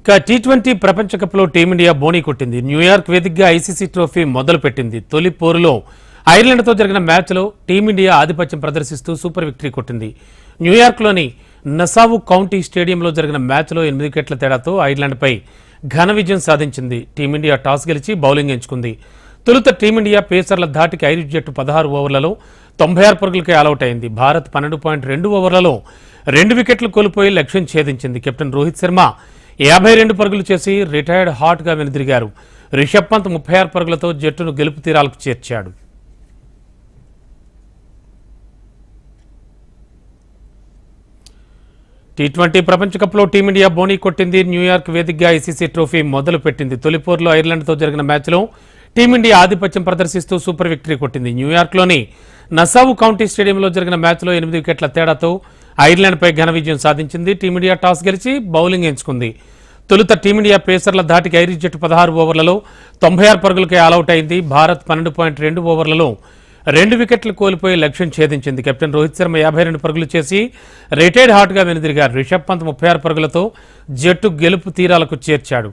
ఇక టీ20 ప్రపంచ కప్లో టీమిండియా బోనీ కొట్టింది. న్యూయార్క్ వేదికగా ఐసీసీ ట్రోఫీ మొదలుపెట్టింది. తొలి పోరులో ఐర్లాండ్తో జరిగిన మ్యాచ్లో టీమిండియా ఆధిపత్యం ప్రదర్శిస్తూ సూపర్ విక్టరీ కొట్టింది. న్యూయార్క్లోని నసావు కౌంటీ స్టేడియంలో జరిగిన మ్యాచ్లో 8 వికెట్ల తేడాతో ఐర్లాండ్పై ఘన విజయం సాధించింది. టీమిండియా టాస్ గెలిచి బౌలింగ్ ఎంచుకుంది. తొలుత టీమిండియా పేసర్ల ధాటికి ఐరిష్ జట్టు 16 ఓవర్లలో 96 పరుగులకే ఆలౌట్ అయింది. భారత్ 12.2 ఓవర్లలో 2 వికెట్లు కోల్పోయి లక్ష్యం ఛేదించింది. కెప్టెన్ రోహిత్ శర్మ 52 పరుగులు చేసి రిటైర్డ్ హాట్గా వెనుదిరిగారు. రిషబ్ పంత్ 36 పరుగులతో జట్టును గెలుపు తీరాలకు చేర్చాడు. టీ20 ప్రపంచ కప్లో టీమిండియా బోనీ కొట్టింది. న్యూయార్క్ వేదికగా ఐసీసీ ట్రోఫీ మొదలుపెట్టింది. తొలిపోరులో ఐర్లాండ్తో జరిగిన మ్యాచ్లో టీమిండియా ఆధిపత్యం ప్రదర్శిస్తూ సూపర్ విక్టరీ కొట్టింది. న్యూయార్క్లోని నసావు కౌంటీ స్టేడియంలో జరిగిన మ్యాచ్లో 8 వికెట్ల తేడాతో ఐర్లాండ్పై ఘన విజయం సాధించింది. టీమిండియా టాస్ గెలిచి బౌలింగ్ ఎంచుకుంది. తొలుత టీమిండియా పేసర్ల ధాటికి ఐరిష్ జట్టు 16 ఓవర్లలో 96 పరుగులకే ఆలౌట్ అయింది. భారత్ 12.2 ఓవర్లలో 2 వికెట్లు కోల్పోయి లక్ష్యం ఛేదించింది. కెప్టెన్ రోహిత్ శర్మ 52 పరుగులు చేసి రిటైర్డ్ హాట్గా వెనుదిరిగారు. రిషబ్ పంత్ 36 పరుగులతో జట్టు గెలుపు తీరాలకు చేర్చాడు.